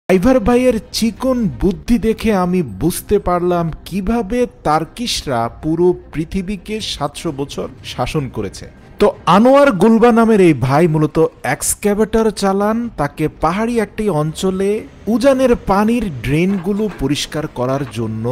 Driver ভাইয়ের চিকন বুদ্ধি দেখে আমি বুঝতে পারলাম কিভাবে তার্কিশরা পুরো পৃথিবীকে ৭০০ বছর শাসন করেছে। তো আনোয়ার গুলবা নামের এই ভাই মূলত এক্সক্যাভেটর চালান। তাকে পাহাড়ি একটি অঞ্চলে উজানের পানির ড্রেনগুলো পরিষ্কার করার জন্য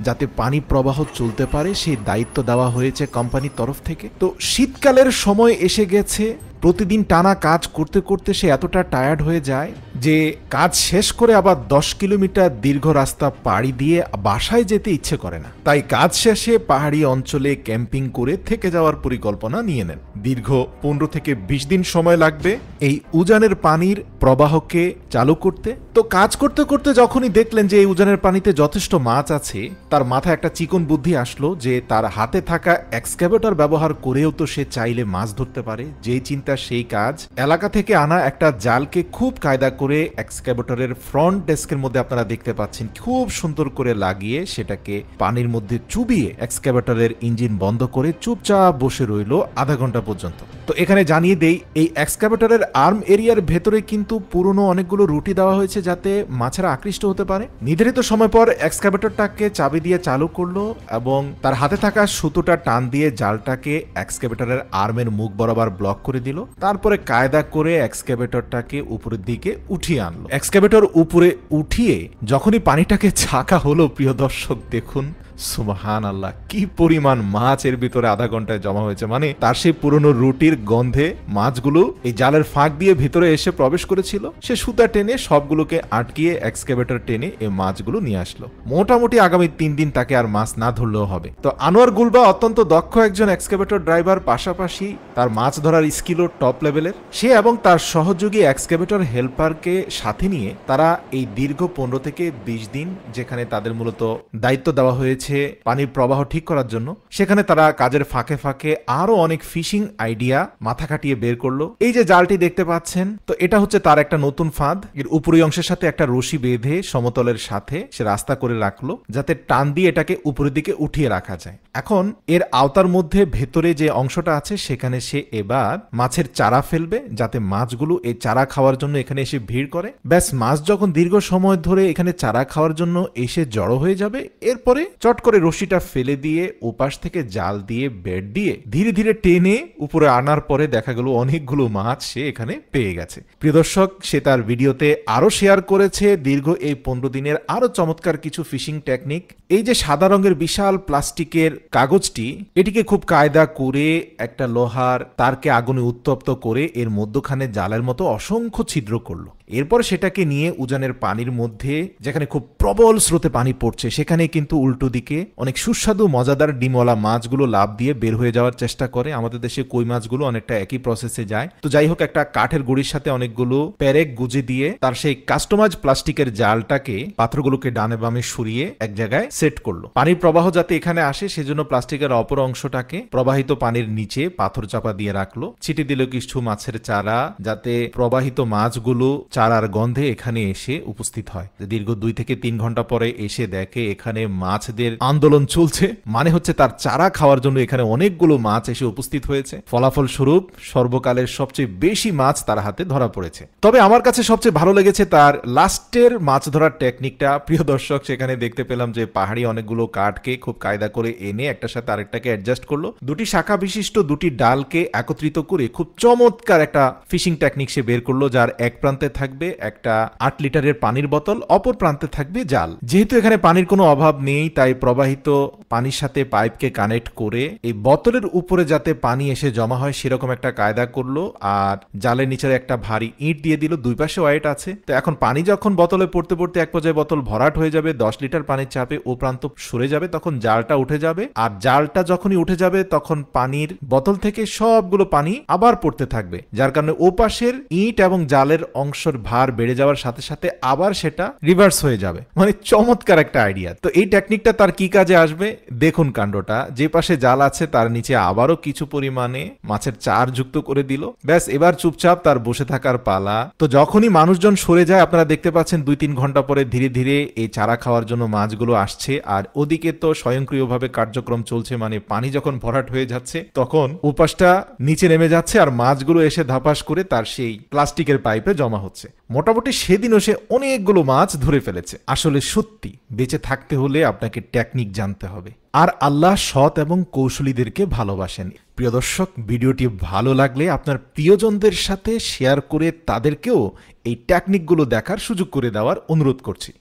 যাতে পানি প্রবাহ চলতে পারে সেই দায়িত্ব দেওয়া হয়েছে কোম্পানির তরফ থেকে। তো শীতকালের সময় এসে গেছে, প্রতিদিন টানা কাজ করতে করতে সে এতটা টায়ার্ড হয়ে যায় যে কাজ শেষ করে আবার ১০ কিলোমিটার দীর্ঘ রাস্তা পাড়ি দিয়ে বাসায় যেতে ইচ্ছে করে না। তাই কাজ শেষে পাহাড়ি অঞ্চলে ক্যাম্পিং করে থেকে যাওয়ার পরিকল্পনা নিয়ে নেন। দীর্ঘ ১৫ থেকে ২০ দিন সময় লাগবে এই উজানের পানির প্রবাহকে চালু করতে। তো কাজ করতে করতে যখনই দেখলেন যে এই উজানের পানিতে যথেষ্ট মাছ আছে, তার মাথায় একটা চিকন বুদ্ধি আসলো যে তার হাতে থাকা এক্সক্যাভেটর ব্যবহার করেও তো সে চাইলে মাছ ধরতে পারে। যেই চিন্তা সেই কাজ। এলাকা থেকে আনা একটা জালকে খুব কায়দা করে এক্সক্যাভেটরের ফ্রন্ট ডেস্কের মধ্যে আপনারা দেখতে পাচ্ছেন খুব সুন্দর করে লাগিয়ে সেটাকে পানির মধ্যে চুবিয়ে এক্সক্যাভেটরের ইঞ্জিন বন্ধ করে চুপচাপ বসে রইল আধা ঘন্টা পর্যন্ত। তো এখানে জানিয়ে দেই, এই এক্সক্যাভেটরের আর্ম এরিয়ার ভেতরে কিন্তু পুরনো অনেকগুলো রুটি দেওয়া হয়েছে যাতে মাছেরা আকৃষ্ট হতে পারে। নির্ধারিত সময় পর এক্সক্যাভেটরটাকে চাবি দিয়ে চালু করলো এবং তার হাতে থাকা সুতোটা টান দিয়ে জালটাকে এক্সক্যাভেটরের আর্মের মুখ বরাবর ব্লক করে দিল। তারপরে কায়দা করে এক্সক্যাভেটরটাকে উপরের দিকে উঠিয়ে আনলো। এক্সক্যাভেটর উপরে উঠিয়ে যখনই পানিটাকে ছাকা হলো, প্রিয় দর্শক দেখুন, সুবহানাল্লাহ, কি পরিমাণ মাছ এর ভিতরে আধা ঘন্টায় জমা হয়েছে। মানে তার সেই পুরনো রুটির গন্ধে মাছগুলো এই জালের ফাঁক দিয়ে ভিতরে এসে প্রবেশ করেছিল। সে সুতা টেনে সবগুলোকে আটকিয়ে এক্সক্যাভেটর টেনে এই মাছগুলো নিয়ে আসলো। মোটামুটি আগামী ৩ দিন তাকে আর মাছ না ধরলেও হবে। তো আনোয়ার গুলবা অত্যন্ত দক্ষ একজন এক্সক্যাভেটর ড্রাইভার, পাশাপাশি তার মাছ ধরার স্কিলও টপ লেভেলের। সে এবং তার সহযোগী এক্সক্যাভেটর হেল্পারকে সাথে নিয়ে তারা এই দীর্ঘ ১৫ থেকে ২০ দিন, যেখানে তাদের মূলত দায়িত্ব দেওয়া হয়েছে পানির প্রবাহ ঠিক করার জন্য, সেখানে তারা কাজের ফাঁকে ফাঁকে আরো অনেক ফিশিং আইডিয়া মাথা খাটিয়ে বের করলো। এই যে জালটি দেখতে পাচ্ছেন, তো এটা হচ্ছে তার একটা নতুন ফাঁদ। এর উপরি অংশের সাথে একটা রশি বেঁধে সমতলের সাথে সে রাস্তা করে রাখলো যাতে টান দিয়ে এটাকে উপরের দিকে উঠিয়ে রাখা যায়। এখন এর আওতার মধ্যে ভেতরে যে অংশটা আছে সেখানে সে এবার মাছের চারা ফেলবে যাতে মাছগুলো এই চারা খাওয়ার জন্য এখানে এসে ভিড় করে। ব্যাস, মাছ যখন দীর্ঘ সময় ধরে এখানে চারা খাওয়ার জন্য এসে জড়ো হয়ে যাবে, এরপরে চট করে রশিটা ফেলে দিয়ে ওপাশ থেকে জাল দিয়ে বেড দিয়ে ধীরে ধীরে টেনে উপরে আনার পরে দেখা গেল অনেকগুলো মাছ সে এখানে পেয়ে গেছে। প্রিয় দর্শক, সে তার ভিডিওতে আরো শেয়ার করেছে দীর্ঘ এই ১৫ দিনের আরো চমৎকার কিছু ফিশিং টেকনিক। এই যে সাদা রঙের বিশাল প্লাস্টিকের কাগজটি, এটিকে খুব কায়দা করে একটা লোহার তারকে আগুনে উত্তপ্ত করে এর মধ্যখানে জালের মতো অসংখ্য ছিদ্র করলো। এরপর সেটাকে নিয়ে উজানের পানির মধ্যে, যেখানে খুব প্রবল স্রোতে পানি পড়ছে, সেখানে কিন্তু উল্টো দিকে অনেক সুস্বাদু মজাদার ডিমওয়ালা মাছগুলো লাফ দিয়ে বের হয়ে যাওয়ার চেষ্টা করে। আমাদের দেশে কই মাছগুলো অনেকটা একই প্রসেসে যায়। তো যাই হোক, একটা কাঠের গুড়ির সাথে অনেকগুলো পেরেক গুজে দিয়ে তার সেই কাস্টমাইজ প্লাস্টিকের জালটাকে পাথরগুলোকে ডানে বামে সরিয়ে এক জায়গায় সেট করলো। পানির প্রবাহ যাতে এখানে আসে সেজন্য প্লাস্টিকের অপর অংশটাকে প্রবাহিত পানির নিচে পাথর চাপা দিয়ে রাখলো। ছিটে দিল কিছু মাছের চারা যাতে প্রবাহিত মাছগুলো চারার গন্ধে এখানে এসে উপস্থিত হয়। দীর্ঘ ২ থেকে ৩ ঘন্টা পরে এসে দেখে এখানে মাছদের আন্দোলন চলছে, মানে হচ্ছে তার চারা খাওয়ার জন্য এখানে অনেকগুলো মাছ এসে উপস্থিত হয়েছে। ফলাফল স্বরূপ সর্বকালের সবচেয়ে বেশি মাছ তার হাতে ধরা পড়েছে। তবে আমার কাছে সবচেয়ে ভালো লেগেছে তার লাস্টের মাছ ধরার টেকনিকটা। প্রিয় দর্শক, সেখানে দেখতে পেলাম যে পাহাড়ি অনেকগুলো কাঠকে খুব কায়দা করে এনে একটার সাথে আরেকটাকে অ্যাডজাস্ট করলো। দুটি শাখা বিশিষ্ট দুটি ডালকে একত্রিত করে খুব চমৎকার একটা ফিশিং টেকনিক সে বের করলো, যার এক প্রান্তে থাকবে একটা ৮ লিটারের পানির বোতল, অপর প্রান্তে থাকবে জাল। যেহেতু এখানে পানির কোনো অভাব নেই, তাই প্রবাহিত পানির সাথে পাইপকে কানেক্ট করে এই বোতলের উপরে যাতে পানি এসে জমা হয় সেরকম একটা কায়দা করলো। আর জালের নিচে একটা ভারী ইট দিয়ে দিল, দুই পাশে ওয়াইট আছে। তো এখন পানি যখন বোতলে পড়তে পড়তে এক পর্যায়ে বোতল ভরাট হয়ে যাবে, ১০ লিটার পানির চাপে ও প্রান্ত সরে যাবে, তখন জালটা উঠে যাবে। আর জালটা যখনই উঠে যাবে তখন পানির বোতল থেকে সবগুলো পানি আবার পড়তে থাকবে, যার কারণে ও পাশের ইট এবং জালের অংশের ভার বেড়ে যাওয়ার সাথে সাথে আবার সেটা রিভার্স হয়ে যাবে। মানে চমৎকার একটা আইডিয়া। তো এই টেকনিকটা তার কি কাজে আসবে দেখুন কাণ্ডটা। যে পাশে জাল আছে তার নিচে আবারও কিছু পরিমাণে মাছের চার যুক্ত করে দিল। ব্যাস, এবার চুপচাপ তার বসে থাকার পালা। তো যখনই মানুষজন সরে যায়, আপনারা দেখতে পাচ্ছেন ২-৩ ঘন্টা পরে ধীরে ধীরে এই চারা খাওয়ার জন্য মাছগুলো আসছে। আর ওদিকে তো স্বয়ংক্রিয়ভাবে কার্যক্রম চলছে, মানে পানি যখন ভরাট হয়ে যাচ্ছে তখন উপাসটা নিচে নেমে যাচ্ছে আর মাছগুলো এসে ধাপাস করে তার সেই প্লাস্টিকের পাইপে জমা হচ্ছে। মোটামুটি সেদিনও সে অনেকগুলো মাছ ধরে ফেলেছে। আসলে সত্যি বেঁচে থাকতে হলে আপনাকে টেকনিক জানতে হবে, আর আল্লাহ সৎ এবং কৌশলীদেরকে ভালোবাসেন। প্রিয় দর্শক, ভিডিওটি ভালো লাগলে আপনার প্রিয়জনদের সাথে শেয়ার করে তাদেরকেও এই টেকনিকগুলো দেখার সুযোগ করে দেওয়ার অনুরোধ করছি।